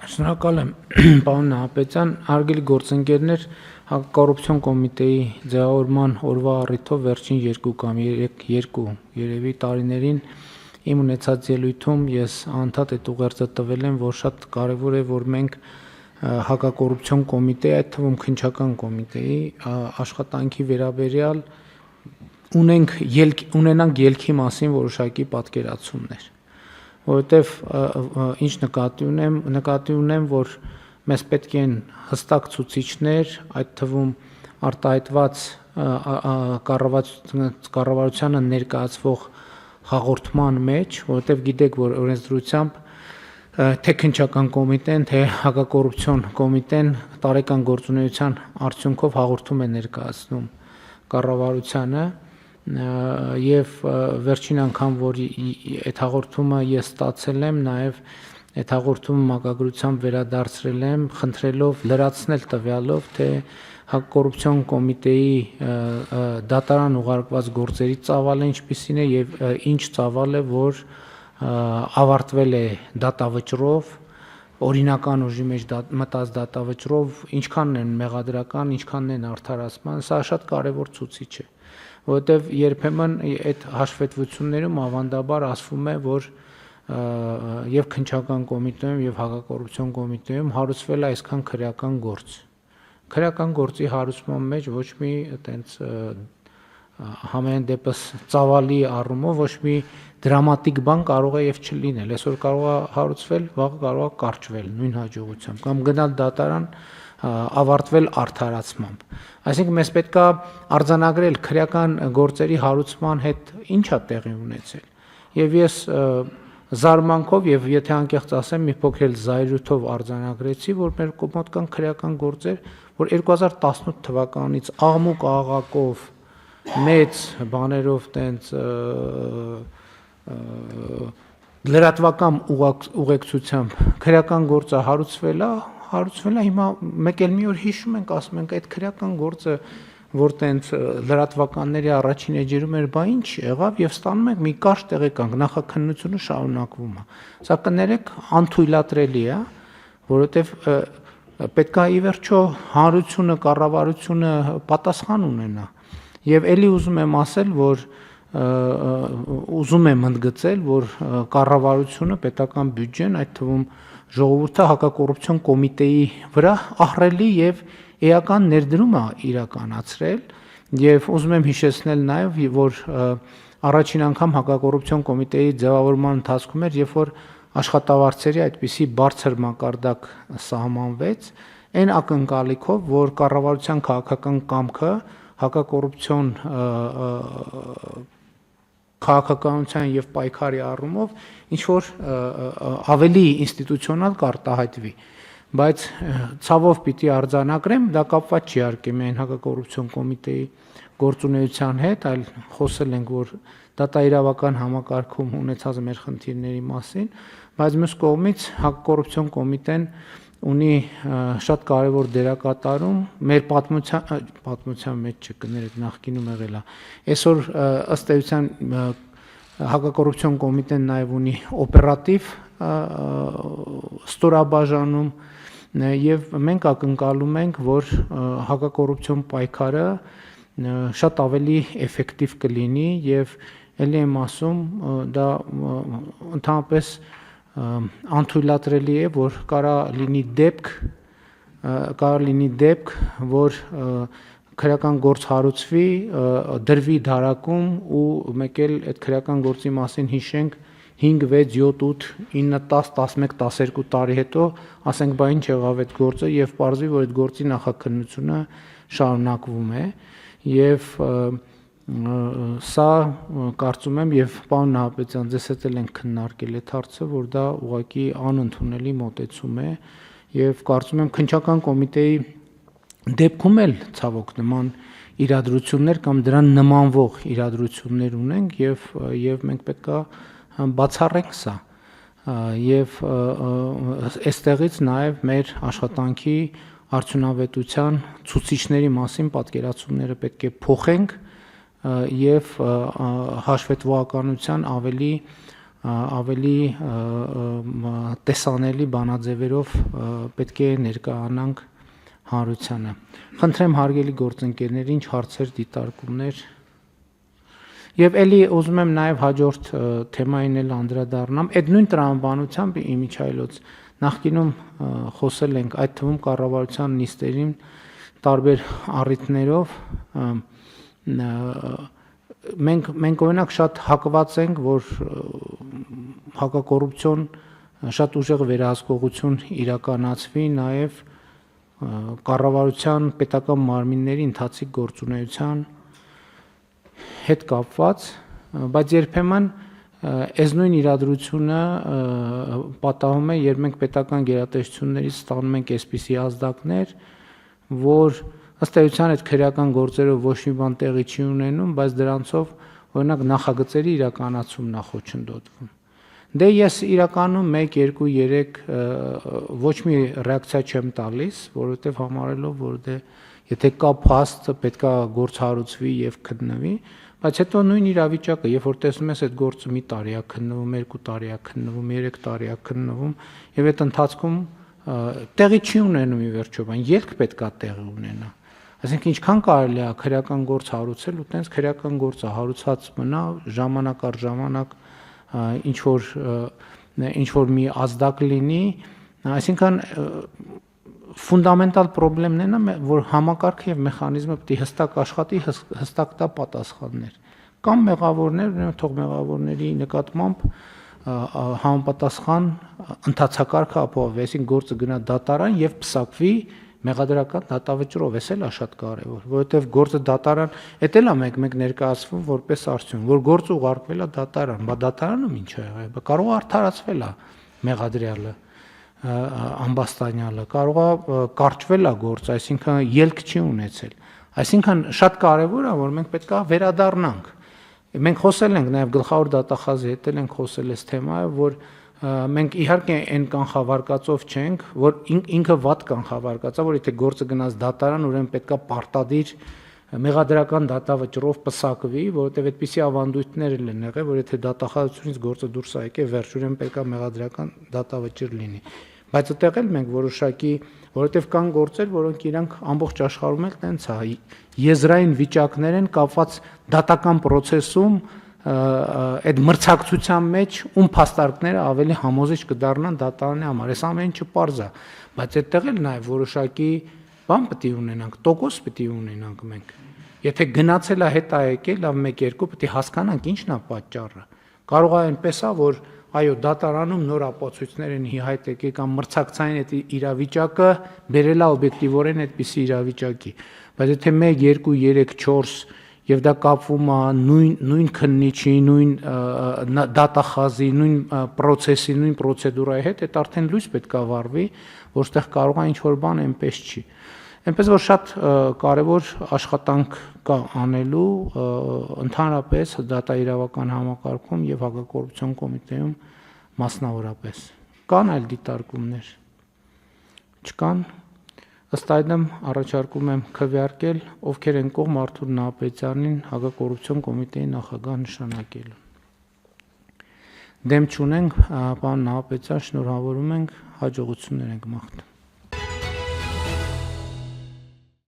Շնորհակալ եմ, պարոն Նահապետյան, հարգելի գործընկերներ, Հակակոռուպցիոն կոմիտեի ձևավորման օրվա առիթով վերջին 2 կամ 3 երևի տարիներին իմ ունեցած ելույթում ես անդադ այդ ուղերձը տվել եմ, որ շատ կարևոր է, որ մենք Հակակոռուպցիոն կոմիտեի, այդ թվում քննչական կոմիտեի աշխատանքի վերաբերյալ ունենանք ելքի մասին որոշակի պատկերացումներ, որովհետև ինչ նկատի ունեմ, որ մեզ պետք են հստակ ցուցիչներ, այդ թվում արտահայտված կառավարությանը ներկայացվող հաղորդման մեջ, որովհետև գիտեք, որ օրենսդրությամբ թե քննչական կոմիտեն, թե հակակոռուպցիոն կոմիտեն տարեկան գործունեության արդյունքով հաղորդում է ներկայացնում կառավարությանը եւ վերջին անգամ, որ այդ հաղորդումը ես ստացել եմ, նաեւ այդ հաղորդումը մակագրությամբ վերադարձրել եմ, խնդրելով լրացնել տվյալով, թե Հակակոռուպցիոն կոմիտեի դատարան ուղարկված գործերի ծավալը ինչպիսին է եւ ինչ ծավալը, որ ավարտվել է դատավճռով, օրինական ուժի մեջ մտած դատավճռով, ինչքանն են մեղադրական, ինչքանն են արդարացման, սա շատ կարևոր ցուցիչ է, որովհետև երբեմն այդ հաշվետվություններում ավանդաբար ասվում է, որ եւ քննչական կոմիտեում եւ հակակոռուպցիոն կոմիտեում հարուցվել է այսքան քրեական գործ։ Քրեական գործի հարուցման մեջ ոչ մի այտենց համեն դեպս ծավալի առումով ոչ մի դրամատիկ բան կարող է եւ չլինել։ Այսօր կարող է հարուցվել, վաղը կարող է կարճվել նույն հաջողությամբ կամ գնալ դատարան ավարտվել արդարացմամբ։ Այսինքն մեզ պետքա արձանագրել քրեական գործերի հարուցման հետ ինչ է տեղի ունեցել։ Եվ ես զարմանքով եւ եթե անկեղծ ասեմ, մի փոքր զայրույթով արձանագրեցի, որ մեր մոտ կան քրեական գործեր, որ 2018 թվականից աղմուկ աղաղակով մեծ բաներով տենց լրատվական ուղեկցությամբ քրեական գործը հարուցվել է, հիմա մեկ էլ մի օր հիշում ենք, ասում ենք այդ քրեական գործը, որ տենց լրատվականների առաջին էջերում էր, բա ինչ եղավ եւ ստանում ենք մի կարճ տեղեկանք, նախաքննությունը շարունակվում է։ Սա կներեք անթույլատրելի է, որովհետեւ պետք է ի վերջո հանրությունը, կառավարությունը պատասխան ունենա։ Եվ ելի ուզում եմ ասել, որ ուզում եմ ընդգծել, որ կառավարությունը, պետական բյուջեն, այդ թվում ժողովուրդը հակակոռուպցիոն կոմիտեի վրա ահռելի եւ էական ներդրում է իրականացրել եւ ուզում եմ հիշեցնել նաեւ, որ առաջին անգամ հակակոռուպցիոն կոմիտեի ձևավորման ընթացքում էր, երբ որ աշխատավարձերի այդպիսի բարձր մակարդակ սահմանվեց, այն ակնկալիքով, որ կառավարության քաղաքական կամքը հակակոռուպցիոն քաղաքականության եւ պայքարի առումով ինչ որ ավելի ինստիտուցիոնալ կարտահայտվի, բայց ցավով պիտի արձանագրեմ, դա կապված չի իհարկե միայն հակակոռուպցիոն կոմիտեի գործունեության հետ, այլ խոսել ենք, որ դատաիրավական համակարգում ունեցած մեր խնդիրների մասին, բայց մյուս կողմից հակակոռուպցիոն կոմիտեն ունի շատ կարևոր դերակատարում մեր պատմության մեջ չկներեք, նախկինում եղել է։ Այսօր ըստ էության հակակոռուպցիոն կոմիտեն նաև ունի օպերատիվ ստորաբաժանում եւ մենք ակնկալում ենք, որ հակակոռուպցիոն պայքարը շատ ավելի էֆեկտիվ կլինի եւ ելի եմ ասում, դա ընդհանրապես անթույլատրելի է, որ կարող լինի դեպք, որ քրեական գործ հարուցվի, դրվի դարակում ու մեկ էլ այդ քրեական գործի մասին հիշենք 5, 6, 7, 8, 9, 10, 11, 12 տարի հետո, ասենք, բա ինչ եղավ այդ գործը եւ պարզվի, որ այդ գործի նախաքննությունը շարունակվում է եւ սա կարծում եմ եւ պարոն Նահապետյան, ձեզ հետ էլ ենք քննարկել այդ հարցը, որ դա ուղղակի անընդունելի մոտեցում է եւ կարծում եմ քննչական կոմիտեի դեպքում էլ ցավոք նման իրադրություններ կամ դրան նմանվող իրադրություններ ունենք եւ մենք պետքա բացառենք սա եւ այստեղից նաեւ մեր աշխատանքի արդյունավետության ցուցիչների մասին պատկերացումները պետք է փոխենք եւ հաշվետվողականության ավելի ավելի տեսանելի բանաձևերով պետք է ներկայանանք հանրությանը։ Խնդրեմ հարգելի գործընկերներ, ինչ հարցեր, դիտարկումներ։ Եվ էլի ուզում եմ նաև հաջորդ թեմային էլ անդրադառնամ, այդ նույն տրամաբանությամբ իմիջայլոց նախկինում խոսել ենք, այդ թվում կառավարության նիստերին տարբեր առիթներով մենք օրինակ շատ հակված ենք, որ հակակոռուպցիոն շատ ուժեղ վերահսկողություն իրականացվի նաև կառավարության պետական մարմինների ընթացիկ գործունեության հետ կապված, բայց երբեմն այս նույն իրադրությունը պատահում է, երբ մենք պետական գերատեսչություններից ստանում ենք այսպիսի ազդակներ, որ ըստ էության այդ քրեական գործերով ոչ մի բան տեղի չի ունենում, բայց դրանցով օրինակ նախագծերի իրականացումն է խոչընդոտվում։ Դե ես իրականում 1, 2, 3 ոչ մի ռեակցիա չեմ տալիս, որովհետև համարելով, որ դե եթե կա փաստ, պետքա գործ հարուցվի եւ քննվի, բայց հետո նույն իրավիճակը, երբ որ տեսնում ես այդ գործը մի տարի է քննվում, 2 տարի է քննվում, 3 տարի է քննվում, եւ այդ ընթացքում տեղի չի ունենում ի վերջո, բան ելք պետքա տեղի ունենա։ Այսինքն ինչքան կարելի է քրեական գործ հարուցել ու տենց քրեական գործը հարուցած մնա ժամանակ առ ժամանակ ինչ որ մի ազդակ լինի, այսինքն ֆունդամենտալ խնդիրն է նա, որ համակարգը եւ մեխանիզմը պետք է հստակ աշխատի, հստակ տա պատասխաններ։ Կամ մեղավորներ, թող մեղավորների նկատմամբ համապատասխան ընդհանցակարգը ապահովի, այսինքն գործը գնա դատարան եւ պսակվի մեղադրական դատավճռով, էս էլ է շատ կարևոր, որովհետև գործը դատարան, էդ էլ է մենք ներկայացվում որպես արդյունք, որ գործը ուղարկվել է դատարան, բա դատարանը ինչ է եղել, բա կարող է արդարացվել է մեղադրյալը, ամբաստանյալը, կարող է կարճվել է գործը, այսինքն ելք չի ունեցել։ Այսինքն շատ կարևոր է, որ մենք պետք է վերադառնանք։ Մենք խոսել ենք նաև գլխավոր դատախազի հետ էլ ենք խոսել այս թեմայով, որ մենք իհարկե այն կանխավարկածով չենք, որ ինքը վատ կանխավարկածա, որ եթե գործը գնաց դատարան, ուրեմն պետքա պարտադիր մեղադրական դատավճռով պսակվի, որովհետև այդպիսի ավանդույթներ են եղել, որ եթե դատախազությունից գործը դուրս է եկել, վերջ ուրեմն պետքա մեղադրական դատավճիռ լինի։ Բայց այդտեղ էլ մենք որոշակի, որովհետև կան գործեր, որոնք իրանք ամբողջ աշխարհում էլ տենց է, եզրային վիճակներ են կապված դատական process-ում այդ մրցակցության մեջ ում փաստարկները ավելի համոզիչ կդառնան դատարանի համար։ Այս ամեն ինչը պարզ է, բայց այդտեղ էլ նաև որոշակի բան պետք է ունենանք, տոկոս պետք է ունենանք մենք։ Եթե գնացել է հետ է եկել, լավ 1-2 պետք է հասկանանք ինչն է պատճառը։ Կարող է այնպես է, որ այո, դատարանում նոր ապացույցներ են հայտ եկել կամ մրցակցային այդ իրավիճակը բերել է օբյեկտիվորեն այդպիսի իրավիճակի, բայց եթե 1, 2, 3, 4 եւ դա կապվում է նույն քննիչի, նույն դատախազի, նույն process-ի, նույն պրոցեդուրայի հետ, այդ արդեն լույս պետք է վառվի, որտեղ կարող է ինչ-որ բան այնպես չի։ Այնպես որ շատ կարևոր աշխատանք կա անելու ընդհանրապես դատաիրավական համակարգում եւ հակակոռուպցիոն կոմիտեում մասնավորապես։ Կան այլ դիտարկումներ։ Չկան։ Ըստ այդմ առաջարկում եմ քվեարկել, ովքեր են կողմ Արթուր Նահապետյանին հակակոռուպցիոն կոմիտեի նախագահ նշանակելու։ Դեմ չունենք, պարոն Նահապետյան, շնորհավորում ենք, հաջողություններ ենք մաղթում։